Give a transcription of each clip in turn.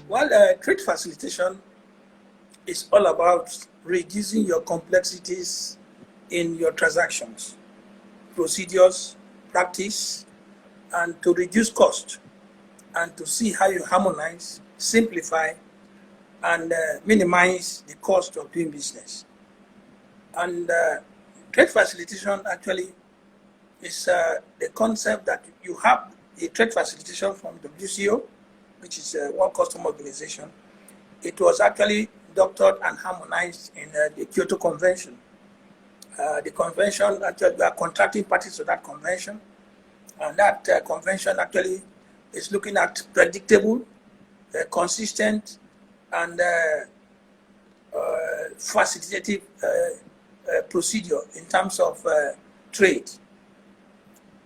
Well, trade facilitation is all about reducing your complexities in your transactions, procedures, practice, and to reduce cost and to see how you harmonize, simplify, and minimize the cost of doing business. And trade facilitation actually is the concept that you have a trade facilitation from WCO, which is World Customs Organization. It was actually doctored and harmonized in the Kyoto Convention. The convention, actually, we are contracting parties to that convention. And that convention actually is looking at predictable, consistent, and facilitative procedure in terms of trade.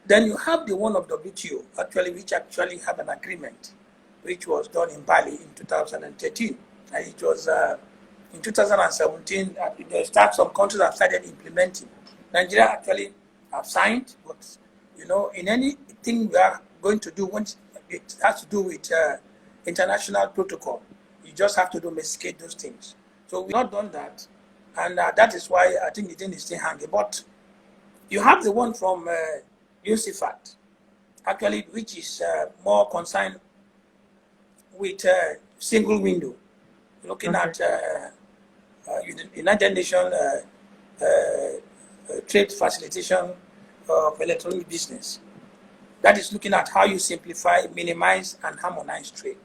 Then you have the one of WTO, actually, which actually had an agreement, which was done in Bali in 2013. And it was in 2017, some countries have started implementing. Nigeria actually have signed, but you know, in anything we are going to do, once it has to do with international protocol, you just have to domesticate those things. So we've not done that, and that is why I think the thing is still hanging. But you have the one from UNCIFAT, actually, which is more concerned with single window, looking at United Nations trade facilitation of electronic business. That is looking at how you simplify, minimize, and harmonize trade.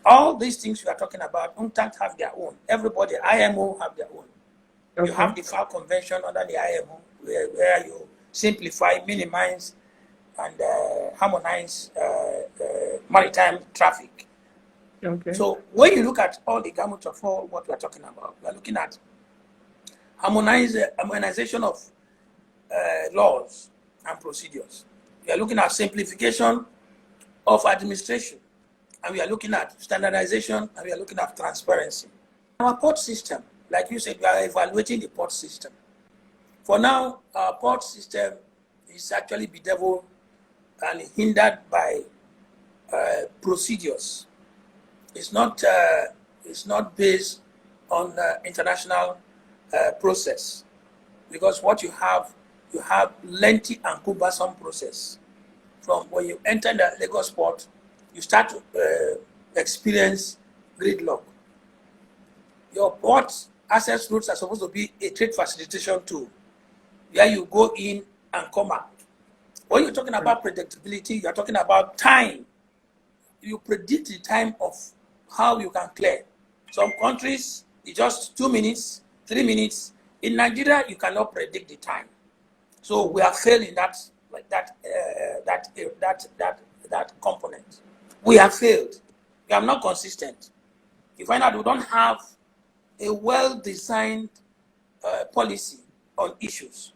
All these things we are talking about, UNCTAD have their own. Everybody, IMO have their own. You have the FAO Convention under the IMO, where you simplify, minimize, and harmonize maritime traffic. So when you look at all the gamut of all what we are talking about, we are looking at harmonization of laws and procedures. We are looking at simplification of administration, and we are looking at standardization, and we are looking at transparency. Our port system, like you said, we are evaluating the port system. For now, our port system is actually bedeviled and hindered by procedures. It's not based on international process, because what you have lengthy and cumbersome process. From when you enter the Lagos port, you start to experience gridlock. Your port access routes are supposed to be a trade facilitation tool, where you go in and come out. When you're talking about predictability, you're talking about time. You predict the time of how you can clear. Some countries, it's just 2 minutes, 3 minutes. In Nigeria, you cannot predict the time. So we are failing that component. We have failed. We are not consistent. You find out we don't have a well-designed policy on issues.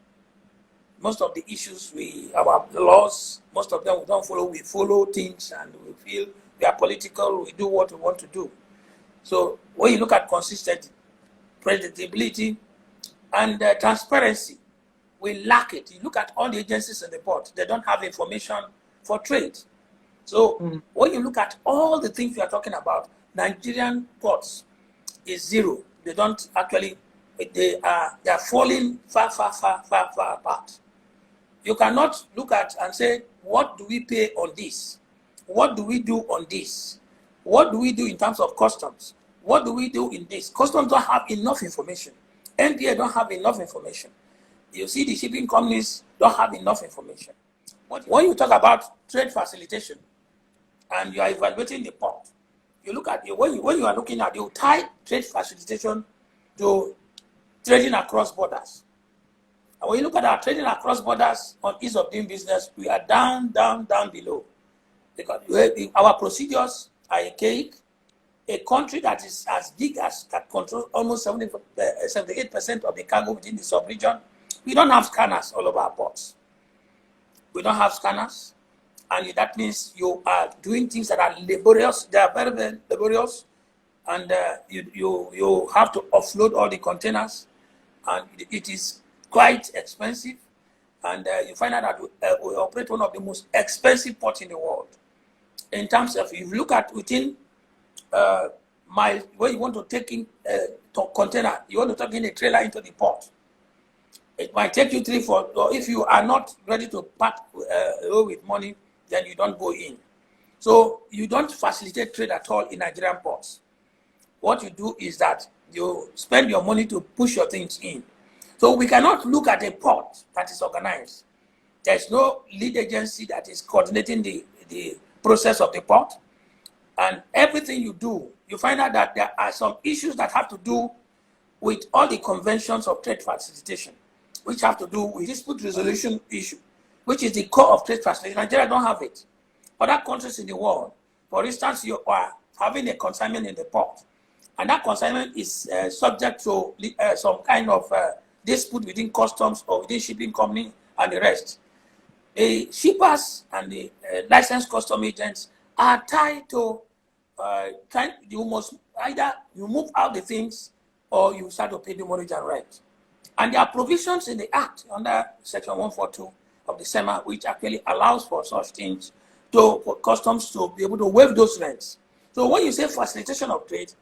Most of the issues, our laws, most of them we don't follow. We follow things and we feel we are political, we do what we want to do. So when you look at consistency, predictability, and transparency, we lack it. You look at all the agencies in the port, they don't have information for trade. So when you look at all the things we are talking about, Nigerian ports is zero. They don't actually, they are falling far apart. You cannot look at and say, what do we pay on this? What do we do on this? What do we do in terms of customs? What do we do in this? Customs don't have enough information. NPA don't have enough information. You see, the shipping companies don't have enough information. When you talk about trade facilitation and you are evaluating the port, you look at when you are looking at, you tie trade facilitation to trading across borders. And when you look at our trading across borders on ease of doing business, we are down below. Because our procedures are archaic. A country that is as big as that controls almost 78% of the cargo within the sub-region, we don't have scanners all over our ports. We don't have scanners, and that means you are doing things that are laborious. They are very, very laborious, and you have to offload all the containers, and it is quite expensive. And you find out that we operate one of the most expensive ports in the world. In terms of, if you look at within miles where you want to take in container, you want to take in a trailer into the port. It might take you 3, 4, or if you are not ready to part with money, then you don't go in. So you don't facilitate trade at all in Nigerian ports. What you do is that you spend your money to push your things in. So we cannot look at a port that is organized. There's no lead agency that is coordinating the process of the port. And everything you do, you find out that there are some issues that have to do with all the conventions of trade facilitation, which have to do with dispute resolution issue, which is the core of trade facilitation. Nigeria don't have it. Other countries in the world, for instance, you are having a consignment in the port, and that consignment is subject to some kind of dispute within customs or within shipping company and the rest. The shippers and the licensed custom agents are tied to you must either you move out the things or you start to pay the mortgage and rent. And there are provisions in the Act under Section 142 of the SEMA which actually allows for such things for customs to be able to waive those rents. So when you say facilitation of trade,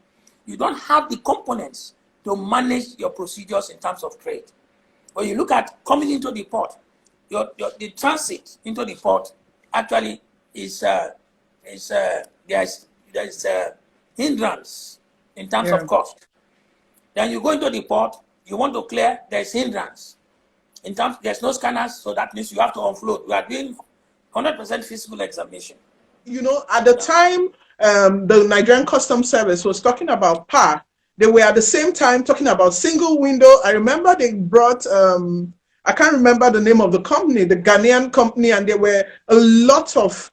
you don't have the components to manage your procedures in terms of trade. When you look at coming into the port, the transit into the port actually is there's hindrance in terms of cost. Then you go into the port, you want to clear, there's hindrance. In terms, there's no scanners, so that means you have to offload. We are doing 100% physical examination. You know, at the time, the Nigerian Customs Service was talking about PAR. They were at the same time talking about single window. I remember they brought, I can't remember the name of the company, the Ghanaian company, and there were a lot of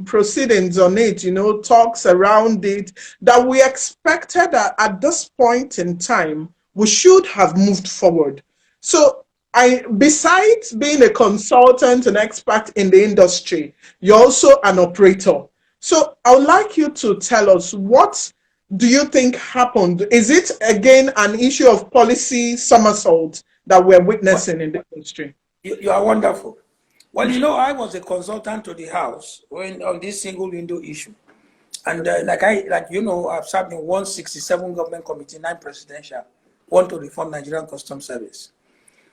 proceedings on it, you know, talks around it, that we expected that at this point in time, we should have moved forward. So besides being a consultant and expert in the industry, you're also an operator. So I would like you to tell us, what do you think happened? Is it again an issue of policy somersault that we're witnessing in the industry? You are wonderful. Well, you know, I was a consultant to the House on this single window issue. And like you know, I've served in 167 government committee, 9 presidential, 1 to reform Nigerian Customs Service.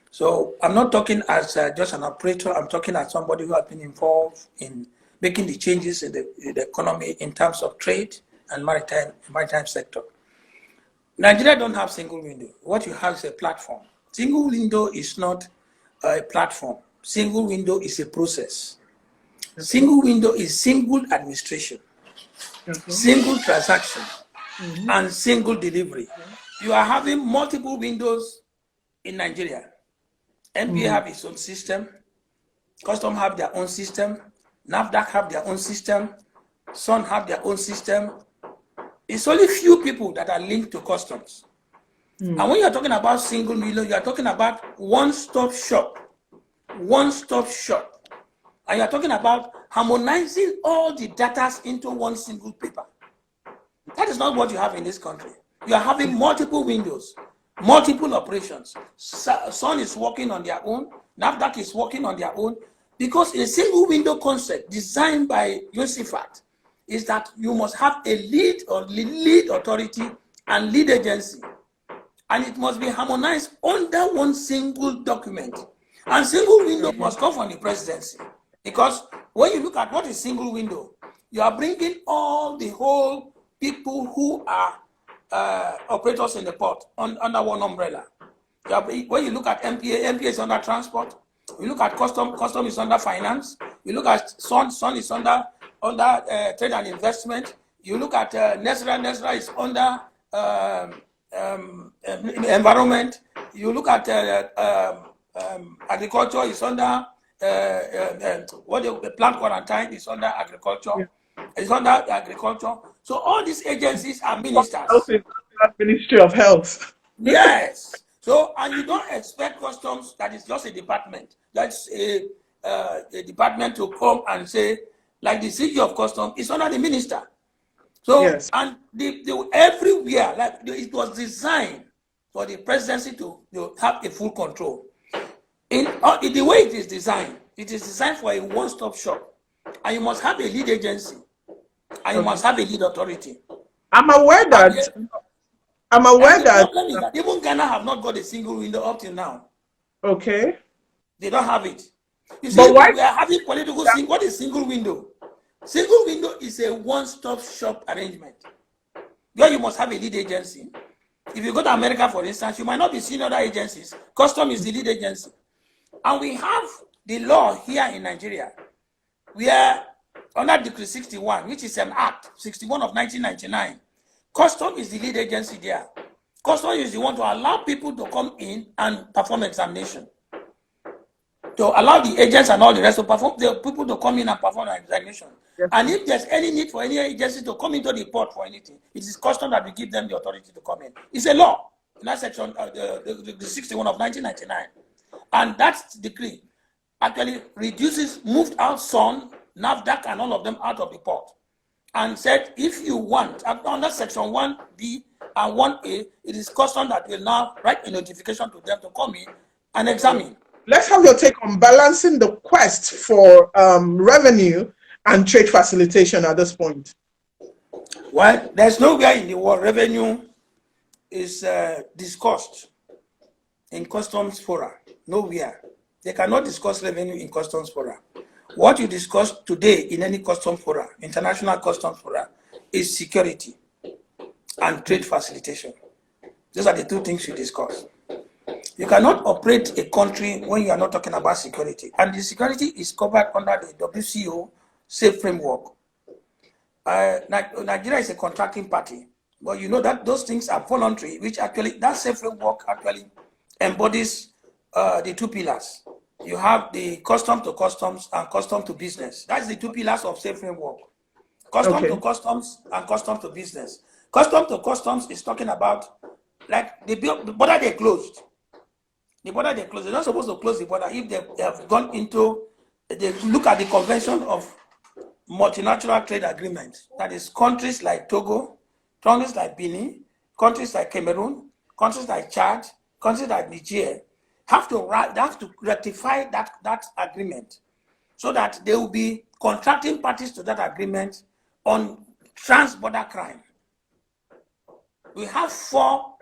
So I'm not talking as just an operator. I'm talking as somebody who has been involved in making the changes in the economy in terms of trade and maritime sector. Nigeria don't have single window. What you have is a platform. Single window is not a platform. Single window is a process. Single window is single administration, single transaction, and single delivery. You are having multiple windows in Nigeria. NBA have its own system, Custom have their own system, NAFDAC have their own system, SUN have their own system. It's only few people that are linked to customs. And when you're talking about single window, you're talking about one-stop shop. One-stop shop. And you're talking about harmonizing all the data into one single paper. That is not what you have in this country. You are having multiple windows, multiple operations. SUN is working on their own, NAFDAC is working on their own, because a single window concept designed by UNCIFAT is that you must have a lead authority and lead agency, and it must be harmonized under one single document. And single window must come from the presidency, because when you look at what is single window, you are bringing all the whole people who are operators in the port under one umbrella. When you look at MPA is under transport. You look at custom is under finance. You look at SUN is under trade and investment. You look at NESRA is under environment. You look at agriculture is under the plant quarantine is under agriculture. It's under agriculture. So all these agencies are ministers. Ministry of Health. Yes. So, and you don't expect customs that is just a department. That's a department to come and say, like the CG of customs is under the minister. So, yes. And everywhere, like it was designed for the presidency to have a full control. In the way it is designed for a one-stop shop. And you must have a lead agency. And you must have a lead authority. I'm aware And, that I'm and aware the that problem is that even Ghana have not got a single window up till now. okay. They don't have it. You see, But why we are having political what is single window? Single window is a one-stop shop arrangement where you must have a lead agency. If you go to America, for instance, you might not be seeing other agencies. Custom is the lead agency. And we have the law here in Nigeria where under Decree 61, which is an act, 61 of 1999, custom is the lead agency there. Custom is the one to allow people to come in and perform examination. To allow the agents and all the rest to perform, the people to come in and perform an examination. Yes, And sir. if there's any need for any agency to come into the port for anything, it is custom that we give them the authority to come in. It's a law in that section, the 61 of 1999. And that decree actually moved out Son, NAFDAC, and all of them out of the port. And said, if you want, under section 1B and 1A, it is custom that will now write a notification to them to come in and examine. Let's have your take on balancing the quest for revenue and trade facilitation at this point. Well, there's nowhere in the world revenue is discussed in customs fora. Nowhere. They cannot discuss revenue in customs fora. What you discuss today in any customs fora, international customs fora, is security and trade facilitation. Those are the two things you discuss. You cannot operate a country when you are not talking about security. And the security is covered under the WCO safe framework. Nigeria is a contracting party, but you know that those things are voluntary, which actually, that safe framework actually embodies the two pillars. You have the custom to customs and custom to business. That's the two pillars of safe framework. Custom to customs and custom to business. Custom to customs is talking about, like, the border they closed. The border they closed. They're not supposed to close the border if they have gone into, they look at the convention of multilateral trade agreements. That is countries like Togo, countries like Benin, countries like Cameroon, countries like Chad, countries like Niger have to rectify that agreement so that they will be contracting parties to that agreement on trans-border crime. We have four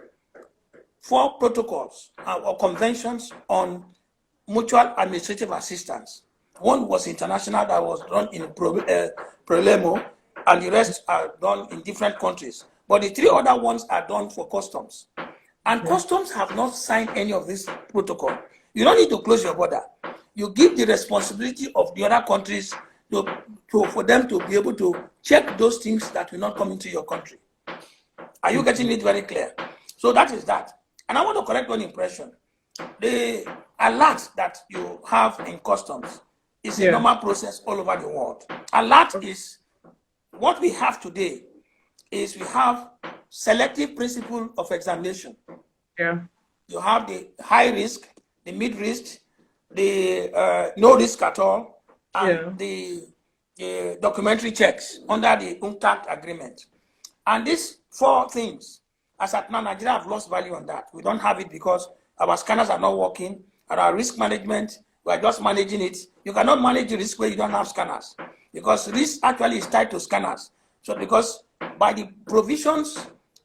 protocols or conventions on mutual administrative assistance. One was international that was done in Prelemo, and the rest are done in different countries. But the three other ones are done for customs. And customs have not signed any of this protocol. You don't need to close your border. You give the responsibility of the other countries for them to be able to check those things that will not come into your country. Are you getting it very clear? So that is that. And I want to correct one impression. The alert that you have in customs is a normal process all over the world. Alert is what we have today is we have selective principle of examination. You have the high risk, the mid risk, the no risk at all, and the documentary checks under the UNCTAD agreement. And these four things, as at now, Nigeria have lost value on that. We don't have it because our scanners are not working, and our risk management, we are just managing it. You cannot manage the risk where you don't have scanners, because risk actually is tied to scanners. So because by the provisions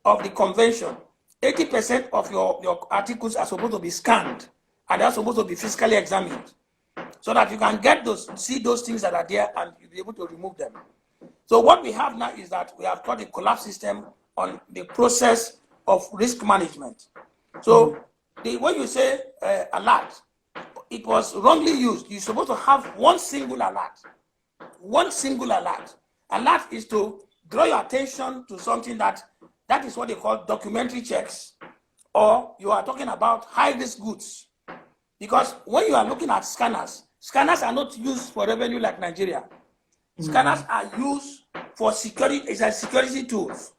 of the convention, 80% of your articles are supposed to be scanned, and they're supposed to be physically examined, so that you can see those things that are there, and you'll be able to remove them. So what we have now is that we have got a collapse system on the process of risk management. So when you say alert, it was wrongly used. You're supposed to have one single alert. One single alert. Alert is to draw your attention to something that is what they call documentary checks, or you are talking about high-risk goods. Because when you are looking at scanners are not used for revenue like Nigeria. Scanners are used for security, it's a security tools,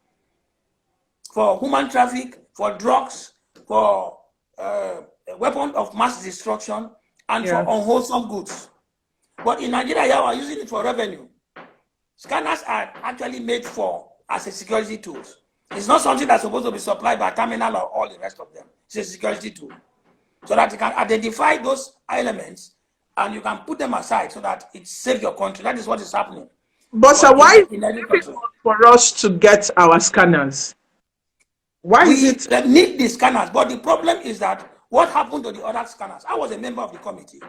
for human traffic, for drugs, for weapons of mass destruction, and for unwholesome goods. But in Nigeria, we are using it for revenue. Scanners are actually made as a security tool. It's not something that's supposed to be supplied by terminal or all the rest of them. It's a security tool, so that you can identify those elements and you can put them aside so that it saves your country. That is what is happening. But sir, But why is in it every country, difficult for us to get our scanners? Why is we it? need the scanners. But the problem is that what happened to the other scanners? I was a member of the committee.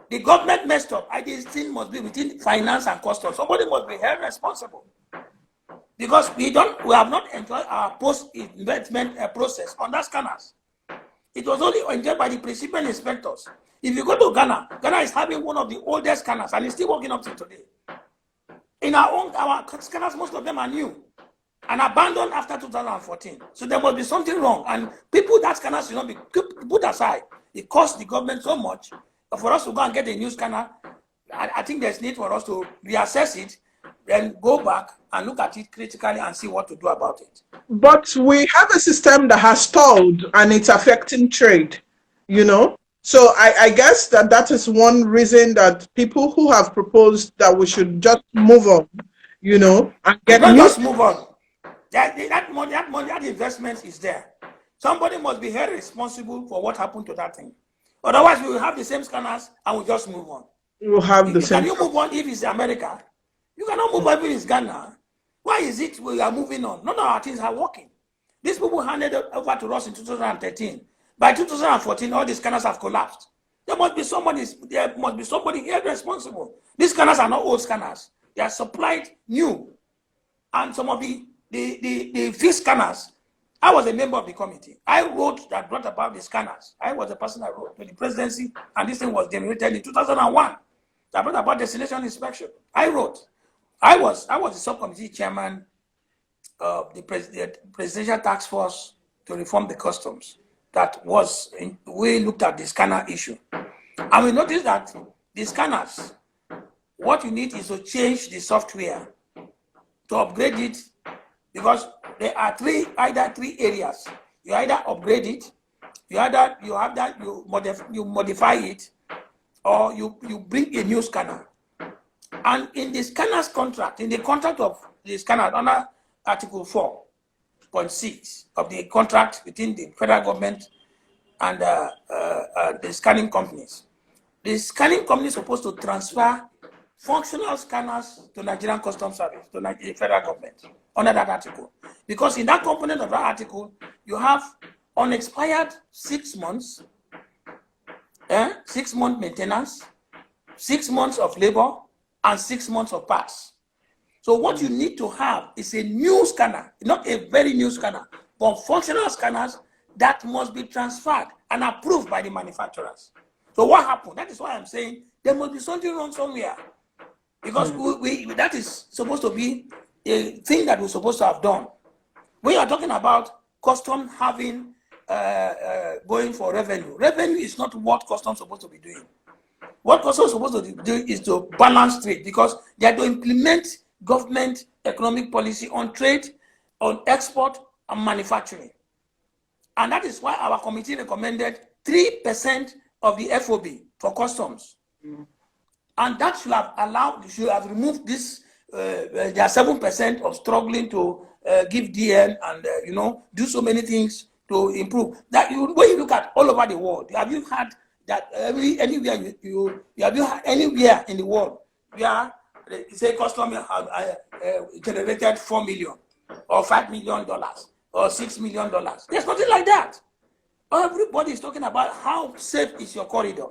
The government messed up. This thing must be within finance and customs. Somebody must be held responsible because we have not enjoyed our post-investment process on that scanners. It was only enjoyed by the principal inspectors. If you go to Ghana, Ghana is having one of the oldest scanners and it's still working up to today. In our scanners, most of them are new and abandoned after 2014. So there must be something wrong. And people that scanners should not be put aside. It costs the government so much for us to go and get a new scanner. I think there's need for us to reassess it, then go back and look at it critically and see what to do about it. But we have a system that has stalled and it's affecting trade, you know? So I guess that is one reason that people who have proposed that we should just move on, you know, and It's get not new. just move on. That money, that investment is there. Somebody must be held responsible for what happened to that thing. Otherwise, we will have the same scanners and we'll just move on. We'll have the same. Can you move on if it's America? You cannot move on if it's Ghana. Why is it we are moving on? None of our things are working. These people handed it over to us in 2013. By 2014, all the scanners have collapsed. There must be somebody here responsible. These scanners are not old scanners. They are supplied new. And some of the fixed scanners, I was a member of the committee. I brought about the scanners. I was the person that wrote to the presidency, and this thing was generated in 2001. I brought about destination inspection. I was the subcommittee chairman of the presidential task force to reform the customs. We looked at the scanner issue. And we noticed that the scanners, what you need is to change the software, to upgrade it, because there are either three areas. You either upgrade it, you modify it, or you bring a new scanner. And in the scanner's contract, in the contract of the scanner under Article 4.6 of the contract between the federal government and the scanning companies is supposed to transfer functional scanners to Nigerian Customs Service, to the federal government, under that article. Because in that component of that article, you have unexpired 6 months, 6 month maintenance, 6 months of labor, and 6 months of parts. So what you need to have is a new scanner, not a very new scanner, but functional scanners that must be transferred and approved by the manufacturers. So what happened? That is why I'm saying there must be something wrong somewhere. Because that is supposed to be a thing that we're supposed to have done. When you are talking about custom having going for revenue is not what custom is supposed to be doing. What custom is supposed to do is to balance trade, because they are to implement government economic policy on trade, on export, and manufacturing. And that is why our committee recommended 3% of the FOB for customs. And that should have removed this, there are 7% of struggling to give DN and, do so many things to improve. When you look at all over the world, have you had that anywhere have you had anywhere in the world where say custom generated $4 million or $5 million or $6 million? There's nothing like that. Everybody is talking about how safe is your corridor,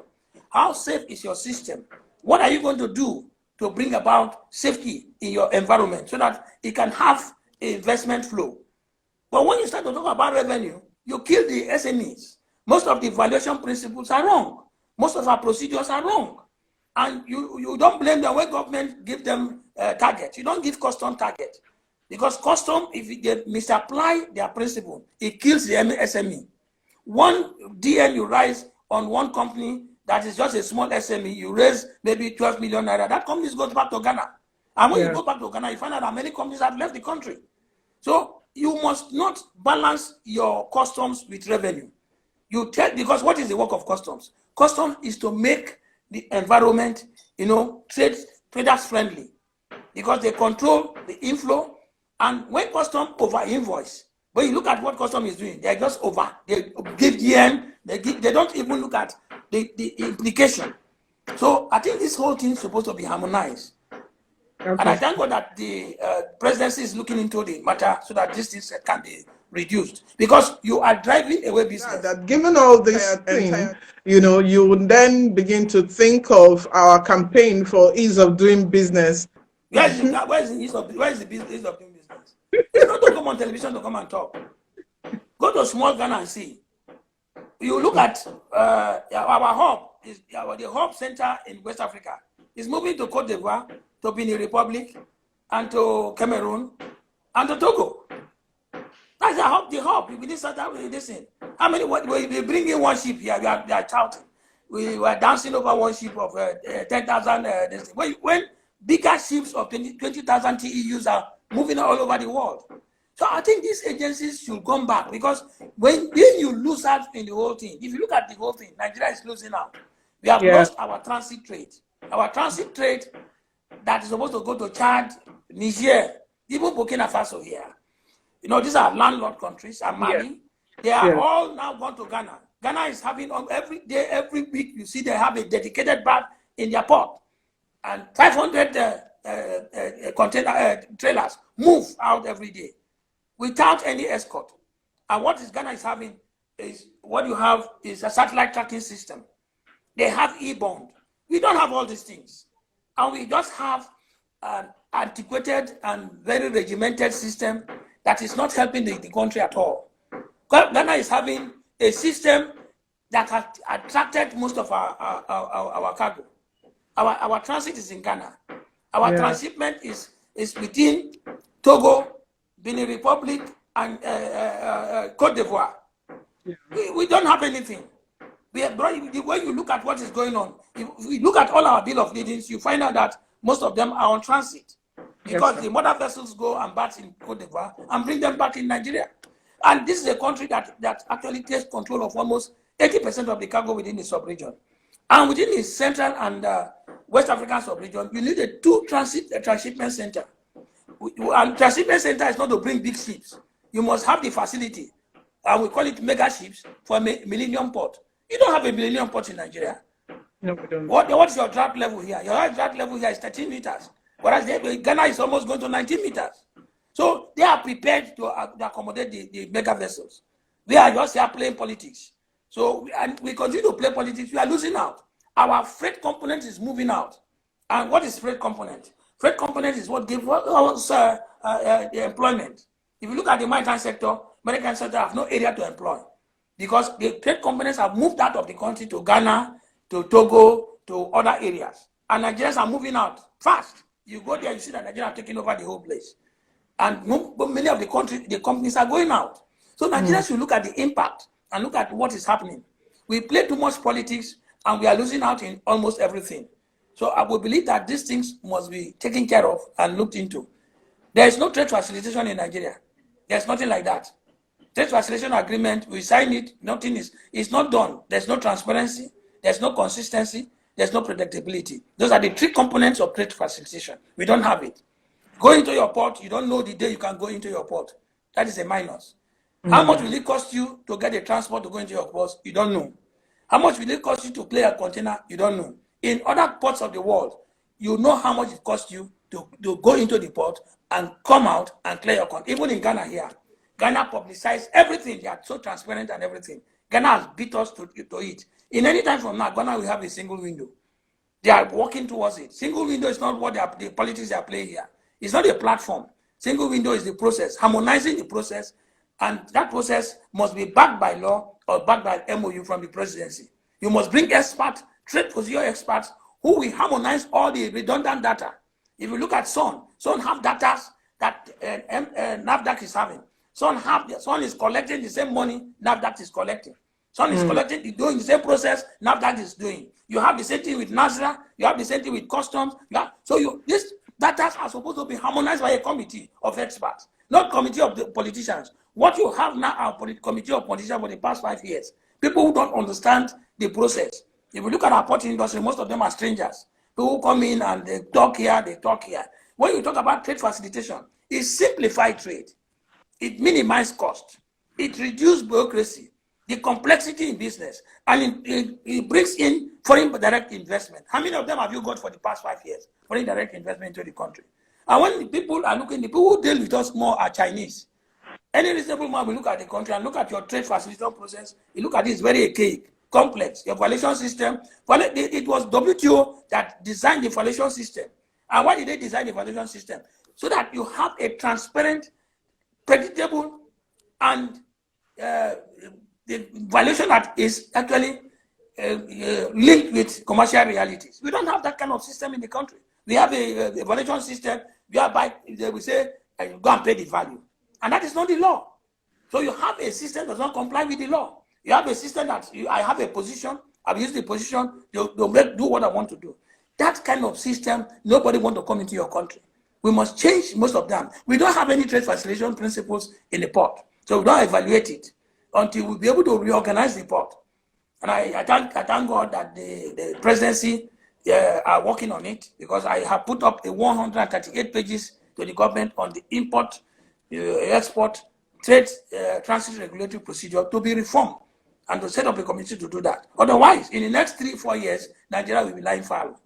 how safe is your system. What are you going to do to bring about safety in your environment so that it can have investment flow? But when you start to talk about revenue, you kill the SMEs. Most of the valuation principles are wrong. Most of our procedures are wrong. And you don't blame them when government give them targets. You don't give custom target. Because custom, if they misapply their principle, it kills the SME. One DN you rise on one company that is just a small SME, you raise maybe 12 million naira. That company goes back to Ghana. And when you go back to Ghana, you find out that many companies have left the country. So you must not balance your customs with revenue. Because what is the work of customs? Customs is to make the environment, traders friendly, because they control the inflow. And when customs over invoice, when you look at what custom is doing, they're just over. They give GM, they don't even look at the implication. So I think this whole thing is supposed to be harmonized. And I thank God that the presidency is looking into the matter so that these things can be reduced, because you are driving away business. That given all this thing, you would then begin to think of our campaign for ease of doing business. Where is the ease of doing business? It's not to come on television to come and talk. Go to small Ghana and see. You look at our hub, the hub center in West Africa is moving to Cote d'Ivoire, to Benin Republic, and to Cameroon, and to Togo. That's the hub. We didn't start out with this thing. How many? We bring in one ship here. We are shouting. We were dancing over one ship of 10,000. When bigger ships of 20,000 TEUs are moving all over the world. So I think these agencies should come back, because when you lose out in the whole thing, if you look at the whole thing, Nigeria is losing out. We have lost our transit trade. Our transit trade that is supposed to go to Chad, Niger, even Burkina Faso here. These are landlocked countries, and Mali. They are all now gone to Ghana. Ghana is having every day, every week, you see they have a dedicated berth in their port. And 500 container trailers move out every day without any escort. And what Ghana is having is, what you have is a satellite tracking system. They have e-bond. We don't have all these things. And we just have an antiquated and very regimented system that is not helping the country at all. Ghana is having a system that has attracted most of our cargo. Our transit is in Ghana. Our transshipment is within Togo, Benin Republic, and Cote d'Ivoire. We don't have anything. The way you look at what is going on, if we look at all our bill of ladings, you find out that most of them are on transit, because the mother vessels go and bat in Cote d'Ivoire and bring them back in Nigeria. And this is a country that actually takes control of almost 80% of the cargo within the sub-region. And within the Central and West African sub-region, you need a transshipment center. And transshipment center is not to bring big ships. You must have the facility, and we call it mega ships, for a Millennium Port. You don't have a Millennium Port in Nigeria. No, we don't. What's your draft level here? Your draft level here is 13 meters, whereas Ghana is almost going to 19 meters. So they are prepared to accommodate the mega vessels. We are just here playing politics. So we continue to play politics. We are losing out. Our freight component is moving out. And what is freight component? Freight component is what gives us the employment. If you look at the maritime sector have no area to employ, because the freight components have moved out of the country to Ghana, to Togo, to other areas. And Nigerians are moving out fast. You go there, you see that Nigeria are taking over the whole place. And many of the companies are going out. So Nigerians should look at the impact and look at what is happening. We play too much politics, and we are losing out in almost everything. So I would believe that these things must be taken care of and looked into. There is no trade facilitation in Nigeria. There's nothing like that. Trade facilitation agreement, we sign it, nothing is not done. There's no transparency, there's no consistency, there's no predictability. Those are the three components of trade facilitation. We don't have it. Go into your port, you don't know the day you can go into your port. That is a minus. How much will it cost you to get a transport to go into your port? You don't know. How much will it cost you to clear a container? You don't know. In other ports of the world, you know how much it costs you to go into the port and come out and clear your container. Even in Ghana here, Ghana publicized everything. They are so transparent and everything. Ghana has beat us to it. In any time from now, Ghana will have a single window. They are working towards it. Single window is not what the politics they are playing here. It's not a platform. Single window is the process, harmonizing the process, and that process must be backed by law or backed by MOU from the presidency. You must bring experts, trade procedure experts, who will harmonize all the redundant data. If you look at Sun have data that NAFDAC is having. Sun is collecting the same money NAFDAC is collecting. Sun is doing the same process NAFDAC is doing. You have the same thing with NASRA, you have the same thing with customs. These data are supposed to be harmonized by a committee of experts, not committee of the politicians. What you have now are committee of politicians for the past 5 years. People who don't understand the process. If you look at our port industry, most of them are strangers. People who come in and they talk here, they talk here. When you talk about trade facilitation, it simplifies trade. It minimizes cost. It reduces bureaucracy. the complexity in business, and it brings in foreign direct investment. How many of them have you got for the past 5 years? Foreign direct investment into the country. And when the people are looking, the people who deal with us more are Chinese. Any reasonable man will look at the country and look at your trade facilitation process. You look at it, it's very archaic, complex. Your valuation system, it was WTO that designed the valuation system. And why did they design the valuation system? So that you have a transparent, predictable, and the valuation that is actually linked with commercial realities. We don't have that kind of system in the country. We have a valuation system whereby we say, go and pay the value. And that is not the law. So you have a system that does not comply with the law. You have a system that I have a position, I've used the position, they'll do what I want to do. That kind of system, nobody wants to come into your country. We must change most of them. We don't have any trade facilitation principles in the port. So we don't evaluate it until we be able to reorganize the port. And I thank God that the presidency are working on it, because I have put up a 138 pages to the government on the import, export, trade transit regulatory procedure to be reformed and to set up a committee to do that. Otherwise, in the next 3-4 years, Nigeria will be lying fallow.